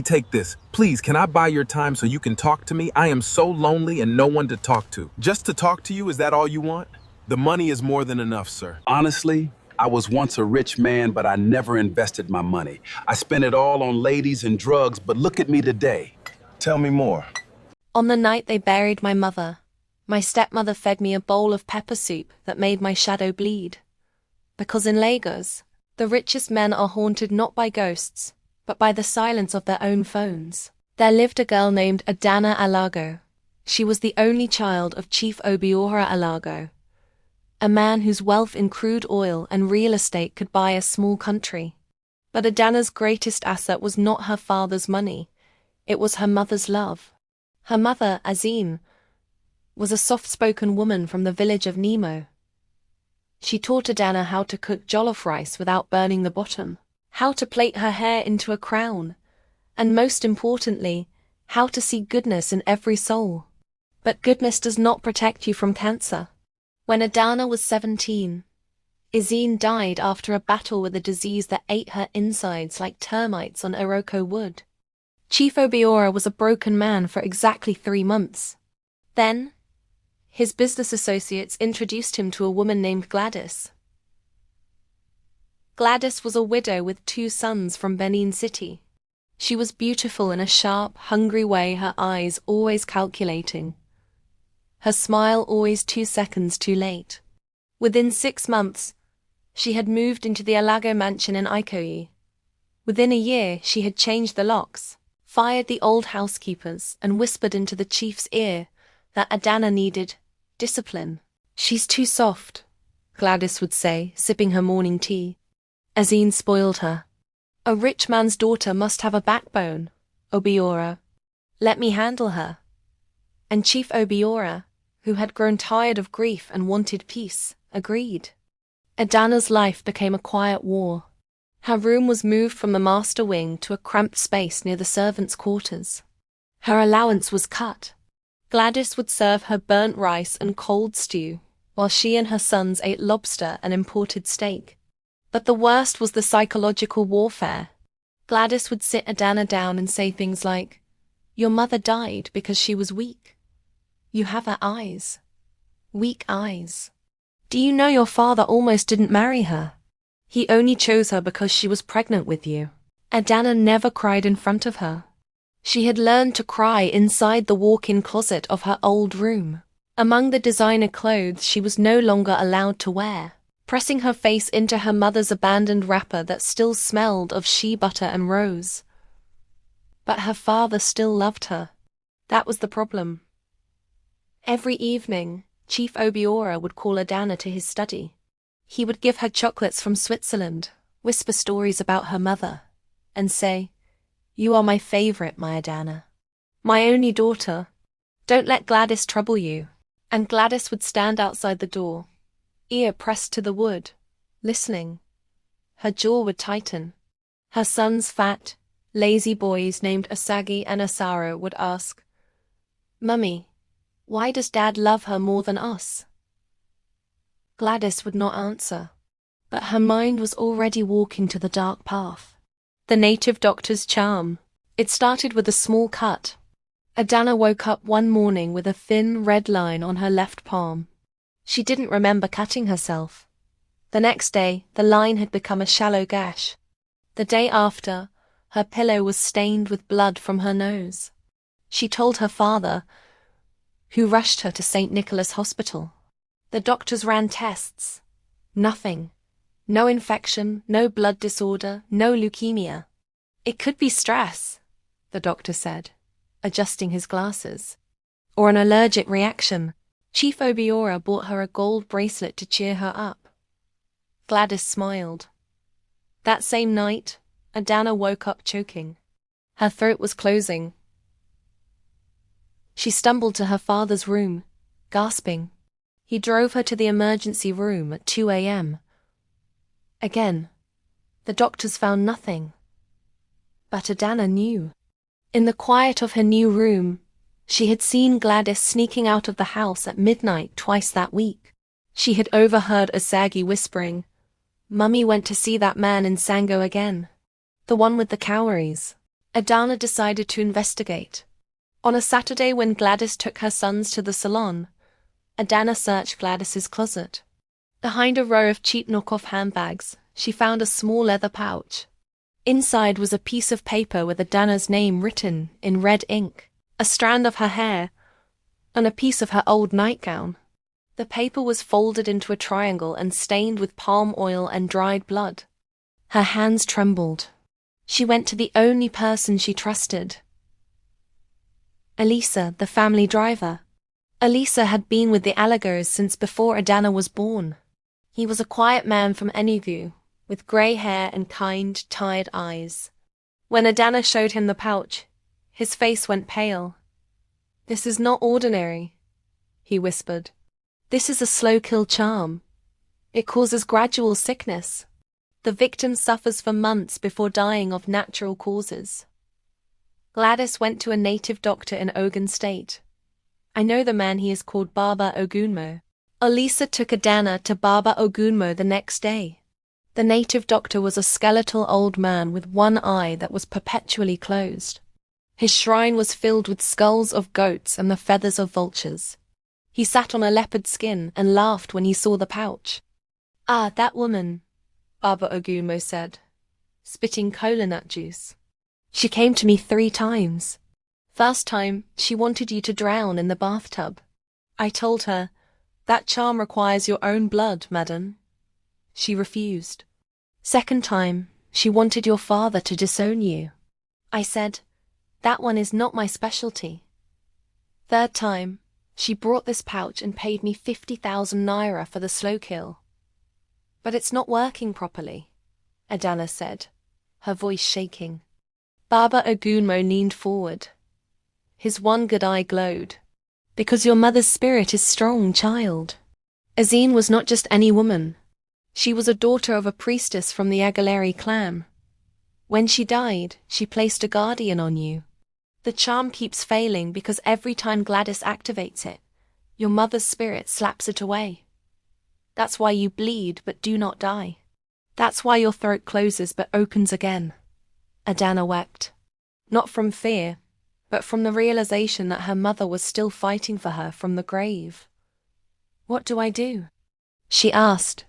Take this. Please, can I buy your time so you can talk to me? I am so lonely and no one to talk to. Just to talk to you, is that all you want? The money is more than enough, sir. Honestly, I was once a rich man, but I never invested my money. I spent it all on ladies and drugs, but look at me today. Tell me more. On the night they buried my mother, my stepmother fed me a bowl of pepper soup that made my shadow bleed. Because in Lagos, the richest men are haunted not by ghosts, but by the silence of their own phones. There lived a girl named Adana Alago. She was the only child of Chief Obiora Alago, a man whose wealth in crude oil and real estate could buy a small country. But Adana's greatest asset was not her father's money, it was her mother's love. Her mother, Azine, was a soft-spoken woman from the village of Nemo. She taught Adana how to cook jollof rice without burning the bottom, how to plait her hair into a crown, and most importantly, how to see goodness in every soul. But goodness does not protect you from cancer. When Adana was 17, Azine died after a battle with a disease that ate her insides like termites on Iroko wood. Chief Obiora was a broken man for exactly 3 months. Then, his business associates introduced him to a woman named Gladys. Gladys was a widow with 2 sons from Benin City. She was beautiful in a sharp, hungry way, her eyes always calculating. Her smile always 2 seconds too late. Within 6 months, she had moved into the Alago mansion in Ikoyi. Within a year, she had changed the locks, fired the old housekeepers, and whispered into the chief's ear that Adana needed discipline. "She's too soft," Gladys would say, sipping her morning tea. Azine spoiled her. "A rich man's daughter must have a backbone, Obiora. Let me handle her." And Chief Obiora, who had grown tired of grief and wanted peace, agreed. Adana's life became a quiet war. Her room was moved from the master wing to a cramped space near the servants' quarters. Her allowance was cut. Gladys would serve her burnt rice and cold stew, while she and her sons ate lobster and imported steak. But the worst was the psychological warfare. Gladys would sit Adana down and say things like, "Your mother died because she was weak. You have her eyes. Weak eyes. Do you know your father almost didn't marry her? He only chose her because she was pregnant with you." Adana never cried in front of her. She had learned to cry inside the walk-in closet of her old room, among the designer clothes she was no longer allowed to wear, pressing her face into her mother's abandoned wrapper that still smelled of shea butter and rose. But her father still loved her. That was the problem. Every evening, Chief Obiora would call Adana to his study. He would give her chocolates from Switzerland, whisper stories about her mother, and say, "You are my favorite, my Adana. My only daughter. Don't let Gladys trouble you." And Gladys would stand outside the door, ear pressed to the wood, listening. Her jaw would tighten. Her sons, fat, lazy boys named Asagi and Asaro, would ask, "Mummy, why does Dad love her more than us?" Gladys would not answer, but her mind was already walking to the dark path. The native doctor's charm. It started with a small cut. Adana woke up one morning with a thin red line on her left palm. She didn't remember cutting herself. The next day, the line had become a shallow gash. The day after, her pillow was stained with blood from her nose. She told her father, who rushed her to St. Nicholas Hospital. The doctors ran tests. Nothing. No infection, no blood disorder, no leukemia. "It could be stress," the doctor said, adjusting his glasses. "Or an allergic reaction." Chief Obiora bought her a gold bracelet to cheer her up. Gladys smiled. That same night, Adana woke up choking. Her throat was closing. She stumbled to her father's room, gasping. He drove her to the emergency room at 2 a.m. Again, the doctors found nothing. But Adana knew. In the quiet of her new room, she had seen Gladys sneaking out of the house at midnight twice that week. She had overheard Asagi whispering, "Mummy went to see that man in Sango again. The one with the cowries." Adana decided to investigate. On a Saturday when Gladys took her sons to the salon, Adana searched Gladys's closet. Behind a row of cheap knockoff handbags, she found a small leather pouch. Inside was a piece of paper with Adana's name written in red ink, a strand of her hair, and a piece of her old nightgown. The paper was folded into a triangle and stained with palm oil and dried blood. Her hands trembled. She went to the only person she trusted. Elisa, the family driver. Elisa had been with the Alagos since before Adana was born. He was a quiet man from Enugu, with grey hair and kind, tired eyes. When Adana showed him the pouch, his face went pale. "This is not ordinary," he whispered. "This is a slow-kill charm. It causes gradual sickness. The victim suffers for months before dying of natural causes." Gladys went to a native doctor in Ogun State. "I know the man, he is called Baba Ogunmo." Elisa took Adana to Baba Ogunmo the next day. The native doctor was a skeletal old man with one eye that was perpetually closed. His shrine was filled with skulls of goats and the feathers of vultures. He sat on a leopard skin and laughed when he saw the pouch. "Ah, that woman," Baba Ogunmo said, spitting cola nut juice. "She came to me 3 times. First time, she wanted you to drown in the bathtub. I told her, 'That charm requires your own blood, madam.' She refused. Second time, she wanted your father to disown you. I said, 'That one is not my specialty.' Third time, she brought this pouch and paid me 50,000 naira for the slow kill. But it's not working properly," Adana said, her voice shaking. Baba Ogunmo leaned forward. His one good eye glowed. "Because your mother's spirit is strong, child. Azine was not just any woman. She was a daughter of a priestess from the Aguileri clan. When she died, she placed a guardian on you. The charm keeps failing because every time Gladys activates it, your mother's spirit slaps it away. That's why you bleed but do not die. That's why your throat closes but opens again." Adana wept. Not from fear, but from the realization that her mother was still fighting for her from the grave. "What do I do?" she asked.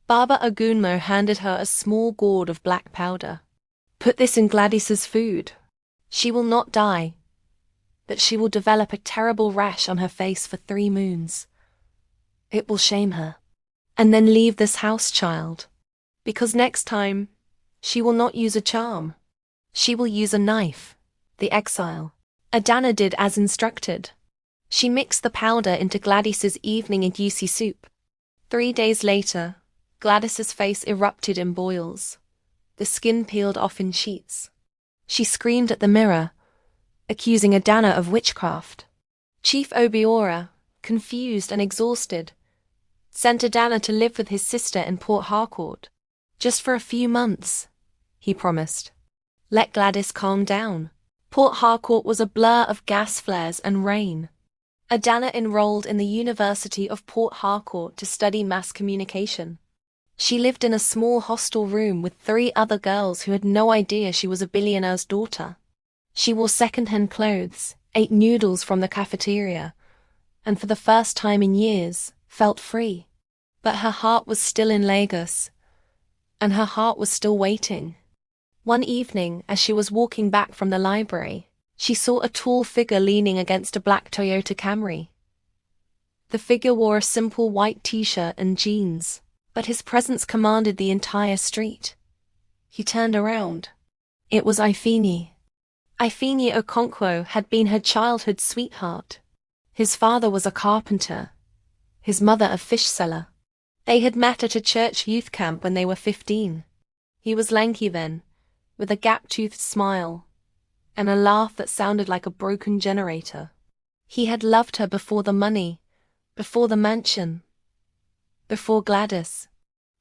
Baba Ogunmo handed her a small gourd of black powder. "Put this in Gladys's food. She will not die, but she will develop a terrible rash on her face for 3 moons. It will shame her. And then leave this house, child, because next time, she will not use a charm. She will use a knife, the exile." Adana did as instructed. She mixed the powder into Gladys's evening egusi soup. 3 days later, Gladys's face erupted in boils. The skin peeled off in sheets. She screamed at the mirror, accusing Adana of witchcraft. Chief Obiora, confused and exhausted, sent Adana to live with his sister in Port Harcourt. "Just for a few months," he promised. "Let Gladys calm down." Port Harcourt was a blur of gas flares and rain. Adana enrolled in the University of Port Harcourt to study mass communication. She lived in a small hostel room with 3 other girls who had no idea she was a billionaire's daughter. She wore second-hand clothes, ate noodles from the cafeteria, and for the first time in years, felt free. But her heart was still in Lagos, and her heart was still waiting. One evening, as she was walking back from the library, she saw a tall figure leaning against a black Toyota Camry. The figure wore a simple white t-shirt and jeans, but his presence commanded the entire street. He turned around. It was Ifeanyi. Ifeanyi Okonkwo had been her childhood sweetheart. His father was a carpenter, his mother a fish seller. They had met at a church youth camp when they were 15. He was lanky then, with a gap-toothed smile, and a laugh that sounded like a broken generator. He had loved her before the money, before the mansion, before Gladys.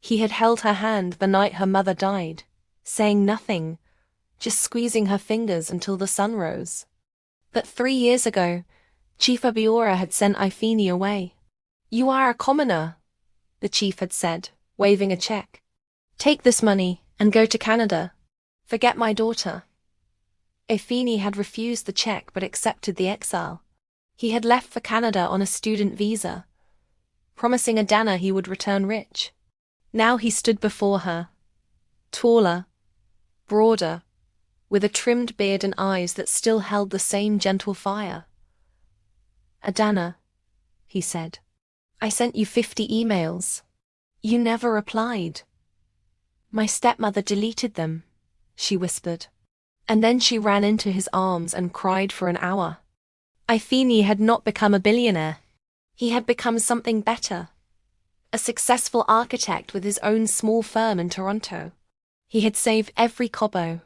He had held her hand the night her mother died, saying nothing, just squeezing her fingers until the sun rose. But 3 years ago, Chief Obiora had sent Ifeanyi away. "You are a commoner," the chief had said, waving a check. "Take this money and go to Canada. Forget my daughter." Efeni had refused the check but accepted the exile. He had left for Canada on a student visa, promising Adana he would return rich. Now he stood before her, taller, broader, with a trimmed beard and eyes that still held the same gentle fire. "Adana," he said, "I sent you 50 emails. You never replied." "My stepmother deleted them," she whispered. And then she ran into his arms and cried for an hour. Ifeni had not become a billionaire. He had become something better. A successful architect with his own small firm in Toronto. He had saved every kobo,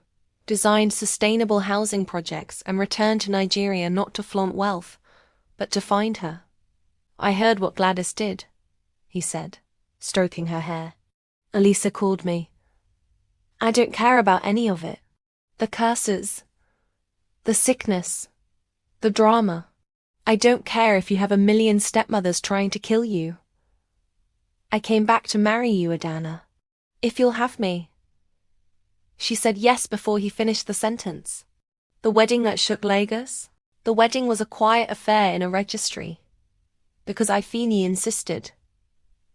designed sustainable housing projects, and returned to Nigeria not to flaunt wealth, but to find her. "I heard what Gladys did," he said, stroking her hair. "Elisa called me. I don't care about any of it. The curses, the sickness, the drama. I don't care if you have a million stepmothers trying to kill you. I came back to marry you, Adana. If you'll have me." She said yes before he finished the sentence. The wedding that shook Lagos? The wedding was a quiet affair in a registry. Because Ifeni insisted.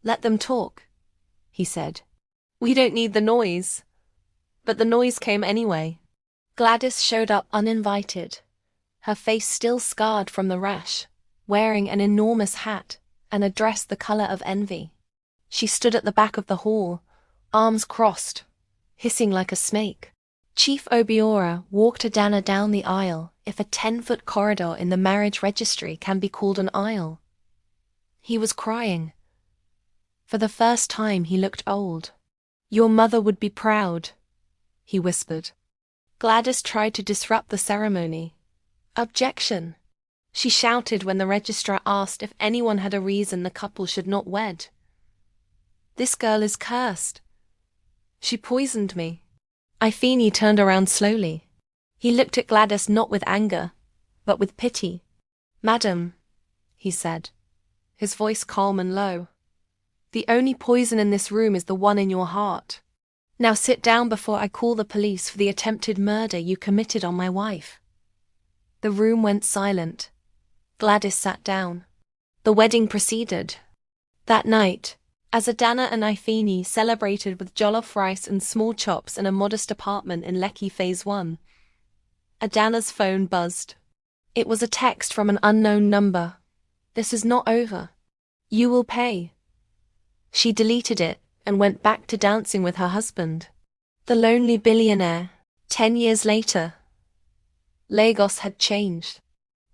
"Let them talk," he said. "We don't need the noise." But the noise came anyway. Gladys showed up uninvited, her face still scarred from the rash, wearing an enormous hat and a dress the color of envy. She stood at the back of the hall, arms crossed, hissing like a snake. Chief Obiora walked Adana down the aisle, if a 10-foot corridor in the marriage registry can be called an aisle. He was crying. For the first time he looked old. "Your mother would be proud," he whispered. Gladys tried to disrupt the ceremony. "Objection!" she shouted when the registrar asked if anyone had a reason the couple should not wed. "This girl is cursed. She poisoned me." Ifeni turned around slowly. He looked at Gladys not with anger, but with pity. "Madam," he said, his voice calm and low, "the only poison in this room is the one in your heart. Now sit down before I call the police for the attempted murder you committed on my wife." The room went silent. Gladys sat down. The wedding proceeded. That night, as Adana and Ifeni celebrated with jollof rice and small chops in a modest apartment in Lekki Phase 1, Adana's phone buzzed. It was a text from an unknown number. "This is not over. You will pay." She deleted it and went back to dancing with her husband. The lonely billionaire. 10 years later, Lagos had changed.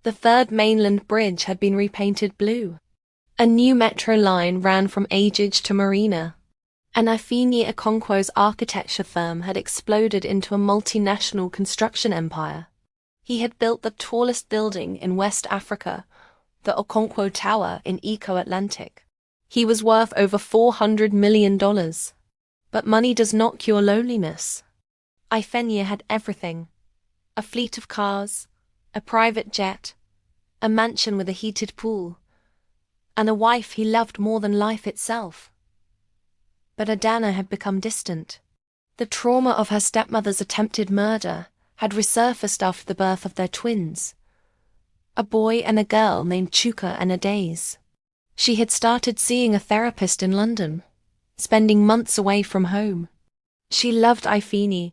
The third mainland bridge had been repainted blue. A new metro line ran from Agege to Marina. And Ifeni Okonkwo's architecture firm had exploded into a multinational construction empire. He had built the tallest building in West Africa, the Okonkwo Tower in Eco-Atlantic. He was worth over $400 million. But money does not cure loneliness. Ifeni had everything. A fleet of cars, a private jet, a mansion with a heated pool, and a wife he loved more than life itself. But Adana had become distant. The trauma of her stepmother's attempted murder had resurfaced after the birth of their twins, a boy and a girl named Chuka and Adaze. She had started seeing a therapist in London, spending months away from home. She loved Ifeni,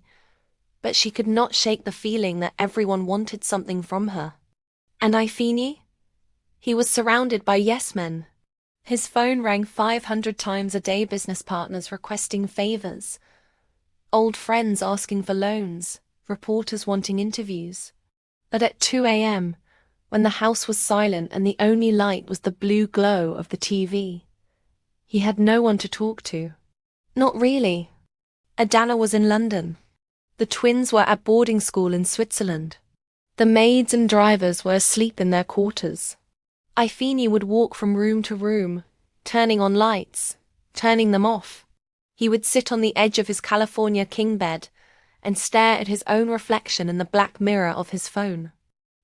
but she could not shake the feeling that everyone wanted something from her. And Ifeni? He was surrounded by yes-men. His phone rang 500 times a day, business partners requesting favors, old friends asking for loans, reporters wanting interviews. But at 2 a.m., when the house was silent and the only light was the blue glow of the TV, he had no one to talk to. Not really. Adana was in London. The twins were at boarding school in Switzerland. The maids and drivers were asleep in their quarters. Ifeni would walk from room to room, turning on lights, turning them off. He would sit on the edge of his California king bed and stare at his own reflection in the black mirror of his phone.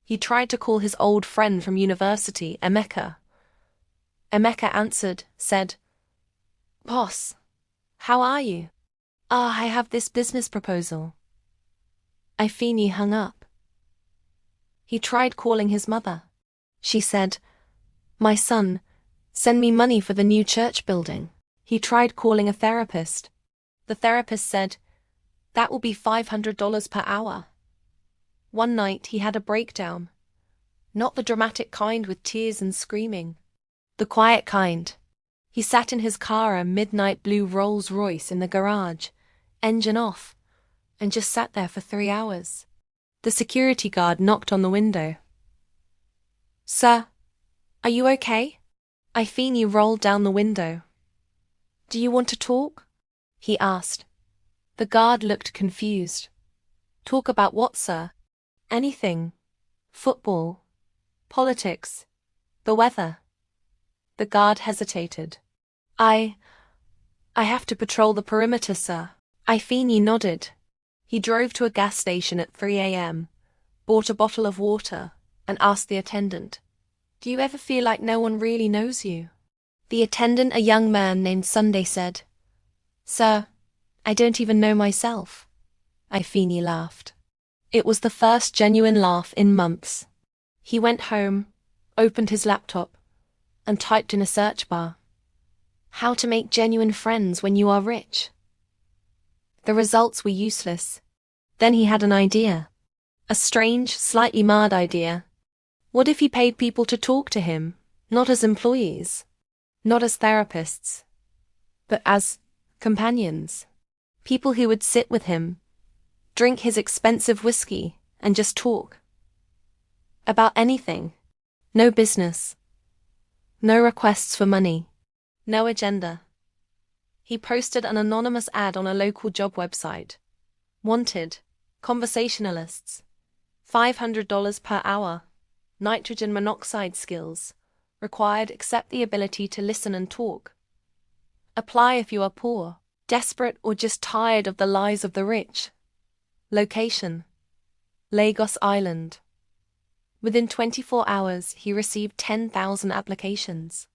He tried to call his old friend from university, Emeka. Emeka answered, said, "Boss, how are you? I have this business proposal." Ifeni hung up. He tried calling his mother. She said, "My son, send me money for the new church building." He tried calling a therapist. The therapist said, "That will be $500 per hour." One night he had a breakdown. Not the dramatic kind with tears and screaming. The quiet kind. He sat in his car, a midnight blue Rolls-Royce in the garage, engine off, and just sat there for 3 hours. The security guard knocked on the window. "Sir, are you okay?" Ifini rolled down the window. "Do you want to talk?" he asked. The guard looked confused. "Talk about what, sir?" "Anything. Football. Politics. The weather." The guard hesitated. I have to patrol the perimeter, sir." Ifini nodded. He drove to a gas station at 3 a.m., bought a bottle of water, and asked the attendant, "Do you ever feel like no one really knows you?" The attendant, a young man named Sunday, said, "Sir, I don't even know myself." Ifini laughed. It was the first genuine laugh in months. He went home, opened his laptop, and typed in a search bar, "How to make genuine friends when you are rich." The results were useless. Then he had an idea. A strange, slightly mad idea. What if he paid people to talk to him, not as employees, not as therapists, but as companions? People who would sit with him, drink his expensive whiskey, and just talk. About anything. No business. No requests for money. No agenda. He posted an anonymous ad on a local job website. Wanted. Conversationalists. $500 per hour. Nitrogen monoxide skills. Required except the ability to listen and talk. Apply if you are poor, desperate, or just tired of the lies of the rich. Location: Lagos Island. Within 24 hours, he received 10,000 applications.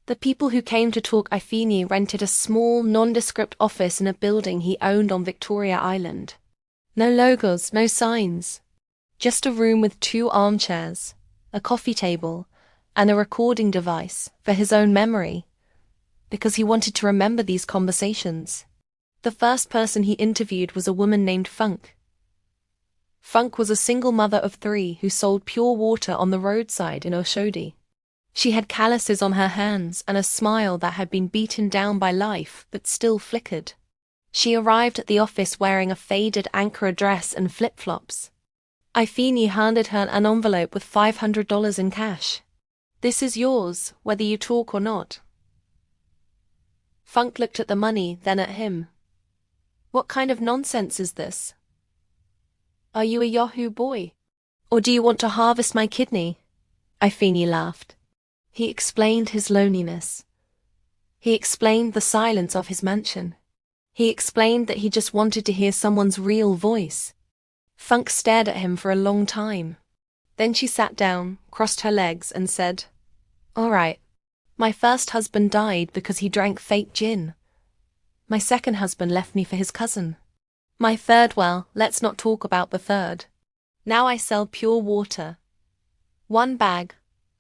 The people who came to talk Ifini rented a small, nondescript office in a building he owned on Victoria Island. No logos, no signs. Just a room with 2 armchairs, a coffee table, and a recording device for his own memory, because he wanted to remember these conversations. The first person he interviewed was a woman named Funk. Funk was a single mother of 3 who sold pure water on the roadside in Oshodi. She had calluses on her hands and a smile that had been beaten down by life but still flickered. She arrived at the office wearing a faded Ankara dress and flip-flops. Ifini handed her an envelope with $500 in cash. "This is yours, whether you talk or not." Funk looked at the money, then at him. "What kind of nonsense is this? Are you a Yahoo boy? Or do you want to harvest my kidney?" Ifini laughed. He explained his loneliness. He explained the silence of his mansion. He explained that he just wanted to hear someone's real voice. Funk stared at him for a long time. Then she sat down, crossed her legs, and said, "All right. My first husband died because he drank fake gin. My second husband left me for his cousin. My third, well, let's not talk about the third. Now I sell pure water. 1 bag,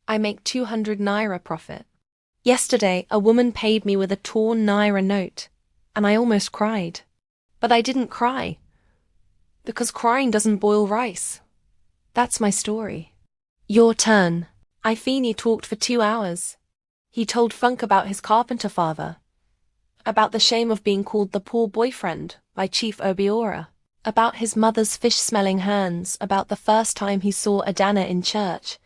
I make 200 naira profit. Yesterday, a woman paid me with a torn naira note, and I almost cried. But I didn't cry, because crying doesn't boil rice. That's my story." "Your turn." Ifini talked for 2 hours. He told Funk about his carpenter father, about the shame of being called the poor boyfriend by Chief Obiora, about his mother's fish-smelling hands, about the first time he saw Adana in church.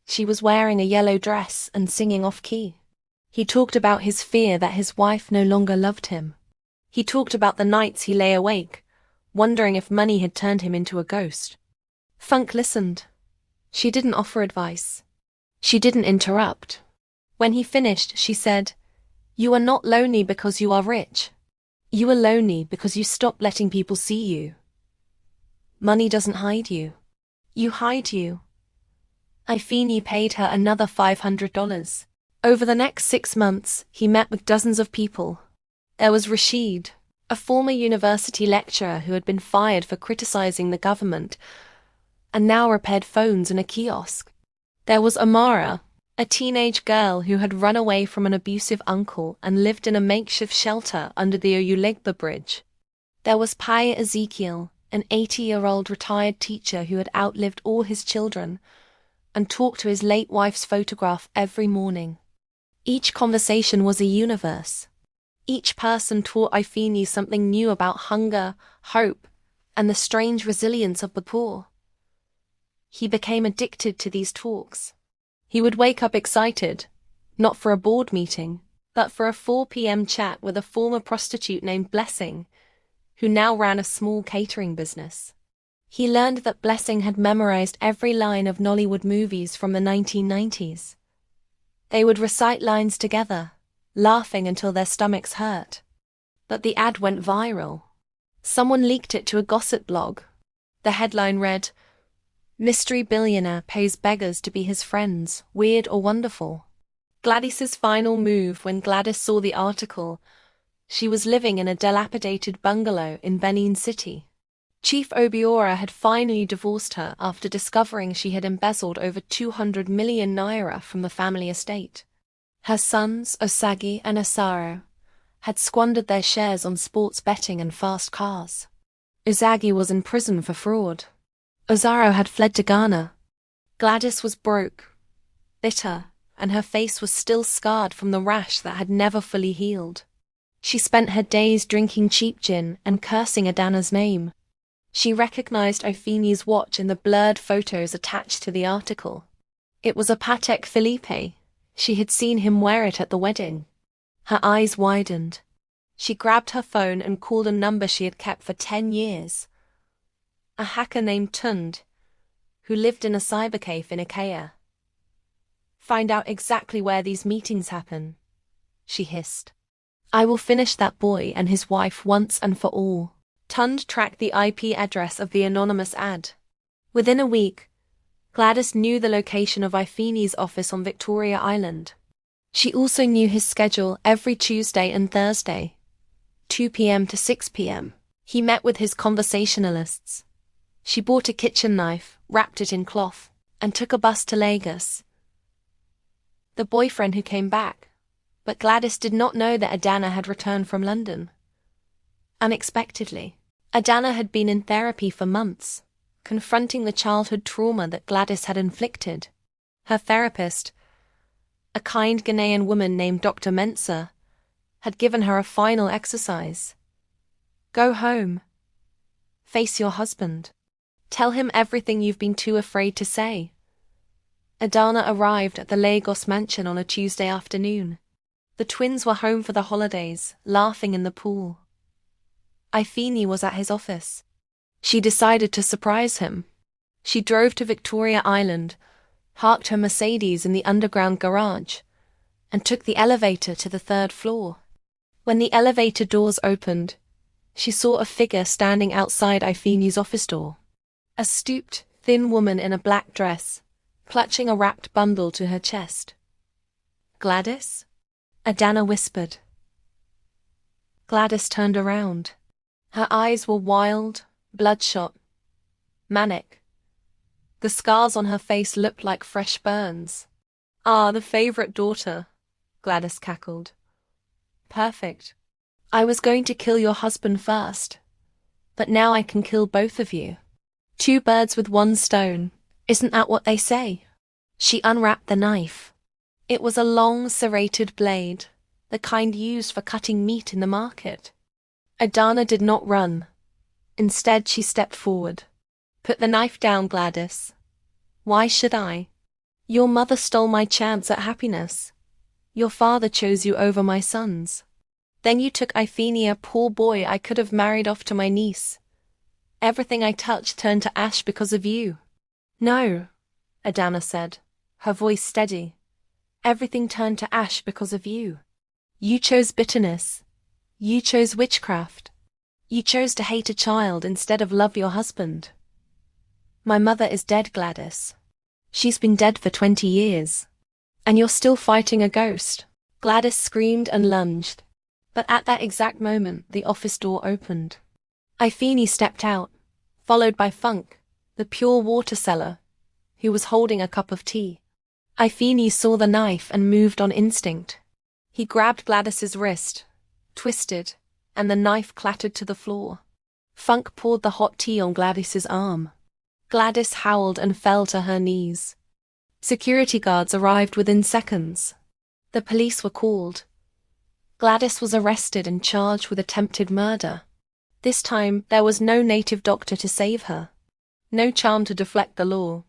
She was wearing a yellow dress and singing off-key. He talked about his fear that his wife no longer loved him. He talked about the nights he lay awake, wondering if money had turned him into a ghost. Funk listened. She didn't offer advice. She didn't interrupt. When he finished, she said, "You are not lonely because you are rich. You are lonely because you stopped letting people see you. Money doesn't hide you. You hide you." Ifini paid her another $500. Over the next 6 months, he met with dozens of people. There was Rashid, a former university lecturer who had been fired for criticizing the government, and now repaired phones in a kiosk. There was Amara, a teenage girl who had run away from an abusive uncle and lived in a makeshift shelter under the Ojulegba Bridge. There was Pai Ezekiel, an 80-year-old retired teacher who had outlived all his children and talked to his late wife's photograph every morning. Each conversation was a universe. Each person taught Ifeanyi something new about hunger, hope, and the strange resilience of the poor. He became addicted to these talks. He would wake up excited, not for a board meeting, but for a 4 p.m. chat with a former prostitute named Blessing, who now ran a small catering business. He learned that Blessing had memorized every line of Nollywood movies from the 1990s. They would recite lines together, laughing until their stomachs hurt. But the ad went viral. Someone leaked it to a gossip blog. The headline read, "Mystery billionaire pays beggars to be his friends, weird or wonderful." Gladys's final move when Gladys saw the article: she was living in a dilapidated bungalow in Benin City. Chief Obiora had finally divorced her after discovering she had embezzled over 200 million naira from the family estate. Her sons, Osagi and Asaro, had squandered their shares on sports betting and fast cars. Osagi was in prison for fraud. Ozaro had fled to Ghana. Gladys was broke, bitter, and her face was still scarred from the rash that had never fully healed. She spent her days drinking cheap gin and cursing Adana's name. She recognized Ifeanyi's watch in the blurred photos attached to the article. It was a Patek Philippe. She had seen him wear it at the wedding. Her eyes widened. She grabbed her phone and called a number she had kept for 10 years. A hacker named Tund, who lived in a cybercafe in Ikea. "Find out exactly where these meetings happen," she hissed. "I will finish that boy and his wife once and for all." Tund tracked the IP address of the anonymous ad. Within a week, Gladys knew the location of Ifeanyi's office on Victoria Island. She also knew his schedule every Tuesday and Thursday, 2 p.m. to 6 p.m. He met with his conversationalists. She bought a kitchen knife, wrapped it in cloth, and took a bus to Lagos. The boyfriend who came back, but Gladys did not know that Adana had returned from London. Unexpectedly, Adana had been in therapy for months, confronting the childhood trauma that Gladys had inflicted. Her therapist, a kind Ghanaian woman named Dr. Mensah, had given her a final exercise. Go home. Face your husband. Tell him everything you've been too afraid to say. Adana arrived at the Lagos mansion on a Tuesday afternoon. The twins were home for the holidays, laughing in the pool. Ifeanyi was at his office. She decided to surprise him. She drove to Victoria Island, parked her Mercedes in the underground garage, and took the elevator to the 3rd floor. When the elevator doors opened, she saw a figure standing outside Ifeanyi's office door. A stooped, thin woman in a black dress, clutching a wrapped bundle to her chest. "Gladys?" Adana whispered. Gladys turned around. Her eyes were wild, bloodshot, manic. The scars on her face looked like fresh burns. "Ah, the favorite daughter," Gladys cackled. "Perfect. I was going to kill your husband first, but now I can kill both of you. 2 birds with 1 stone, isn't that what they say?" She unwrapped the knife. It was a long, serrated blade, the kind used for cutting meat in the market. Adana did not run. Instead, she stepped forward. "Put the knife down, Gladys." "Why should I? Your mother stole my chance at happiness. Your father chose you over my sons. Then you took Ifeanyi, a poor boy I could have married off to my niece. Everything I touched turned to ash because of you." "No," Adana said, her voice steady. "Everything turned to ash because of you. You chose bitterness. You chose witchcraft. You chose to hate a child instead of love your husband. My mother is dead, Gladys. She's been dead for 20 years. And you're still fighting a ghost." Gladys screamed and lunged. But at that exact moment, the office door opened. Ifeanyi stepped out, followed by Funk, the pure water seller, who was holding a cup of tea. Ifeni saw the knife and moved on instinct. He grabbed Gladys's wrist, twisted, and the knife clattered to the floor. Funk poured the hot tea on Gladys's arm. Gladys howled and fell to her knees. Security guards arrived within seconds. The police were called. Gladys was arrested and charged with attempted murder. This time, there was no native doctor to save her. No charm to deflect the law.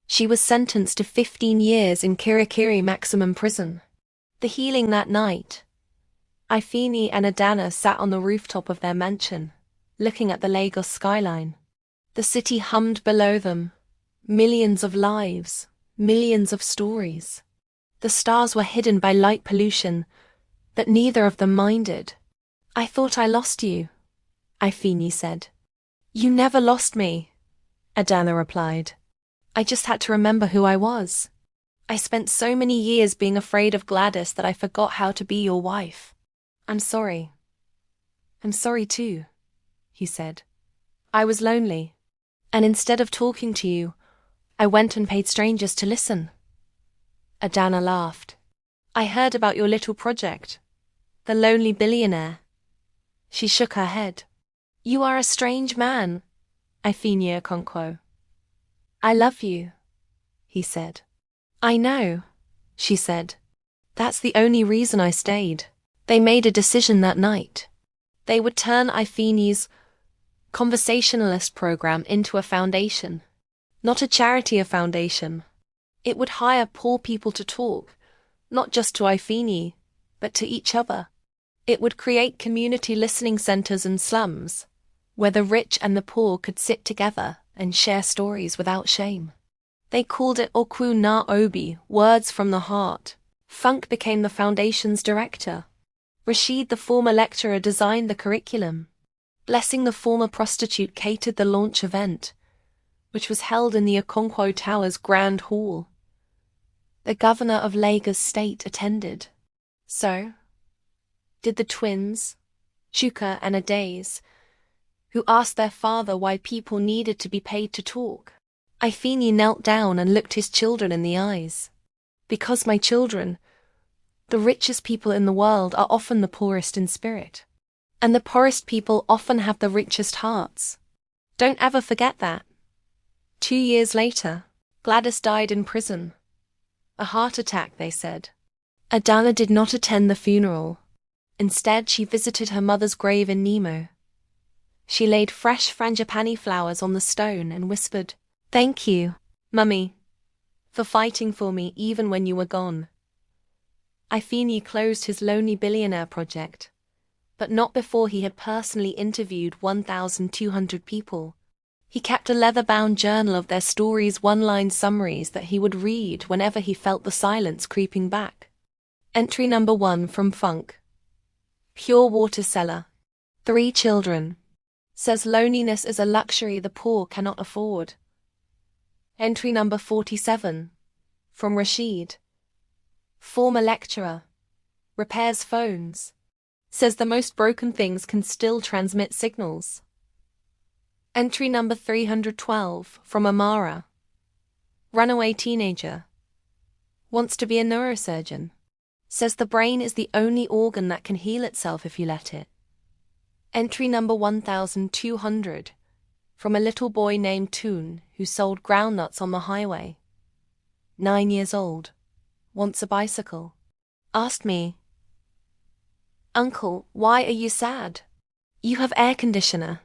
She was sentenced to 15 years in Kirikiri maximum prison. The healing that night. Ifeni and Adana sat on the rooftop of their mansion, looking at the Lagos skyline. The city hummed below them. Millions of lives, millions of stories. The stars were hidden by light pollution, but neither of them minded. "I thought I lost you," Ifeni said. "You never lost me," Adana replied. "I just had to remember who I was. I spent so many years being afraid of Gladys that I forgot how to be your wife. I'm sorry." "I'm sorry too," he said. "I was lonely, and instead of talking to you, I went and paid strangers to listen." Adana laughed. "I heard about your little project, the lonely billionaire." She shook her head. "You are a strange man, Ifeni Okonkwo." "I love you," he said. "I know," she said. "That's the only reason I stayed." They made a decision that night. They would turn Ifeni's conversationalist program into a foundation. Not a charity, a foundation. It would hire poor people to talk, not just to Ifeni, but to each other. It would create community listening centers and slums, where the rich and the poor could sit together and share stories without shame. They called it Okwu na Obi, words from the heart. Funk became the foundation's director. Rashid, the former lecturer, designed the curriculum. Blessing, the former prostitute, catered the launch event, which was held in the Okonkwo Tower's Grand Hall. The governor of Lagos State attended. So did the twins, Chuka and Adaze, who asked their father why people needed to be paid to talk. Ifeni knelt down and looked his children in the eyes. "Because my children, the richest people in the world are often the poorest in spirit. And the poorest people often have the richest hearts. Don't ever forget that." 2 years later, Gladys died in prison. A heart attack, they said. Adana did not attend the funeral. Instead, she visited her mother's grave in Nemo. She laid fresh frangipani flowers on the stone and whispered, "Thank you, Mummy, for fighting for me even when you were gone." Ifeni closed his Lonely Billionaire project, but not before he had personally interviewed 1,200 people. He kept a leather-bound journal of their stories' one-line summaries that he would read whenever he felt the silence creeping back. Entry number 1 from Funk. Pure water seller. 3 children. Says loneliness is a luxury the poor cannot afford. Entry number 47 from Rashid. Former lecturer. Repairs phones. Says the most broken things can still transmit signals. Entry number 312 from Amara. Runaway teenager. Wants to be a neurosurgeon. Says the brain is the only organ that can heal itself if you let it. Entry number 1200 from a little boy named Toon who sold groundnuts on the highway. 9 years old. Wants a bicycle. Asked me, "Uncle, why are you sad? You have air conditioner."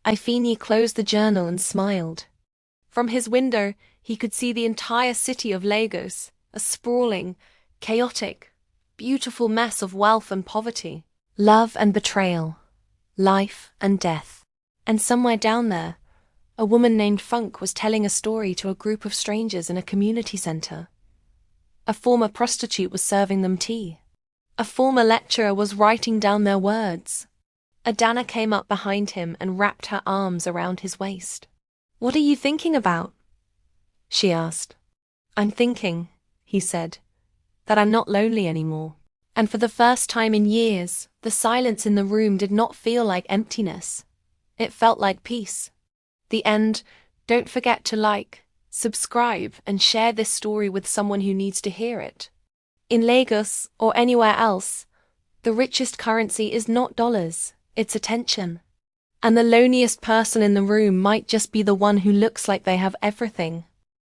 Ifeni closed the journal and smiled. From his window, he could see the entire city of Lagos, a sprawling, chaotic, beautiful mess of wealth and poverty, love and betrayal, life and death. And somewhere down there, a woman named Funk was telling a story to a group of strangers in a community center. A former prostitute was serving them tea. A former lecturer was writing down their words. Adana came up behind him and wrapped her arms around his waist. "What are you thinking about?" she asked. "I'm thinking," he said, "that I'm not lonely anymore." And for the first time in years, the silence in the room did not feel like emptiness. It felt like peace. The end Don't forget to like, subscribe, and share this story with someone who needs to hear it. In Lagos, or anywhere else, the richest currency is not dollars, it's attention. And the loneliest person in the room might just be the one who looks like they have everything.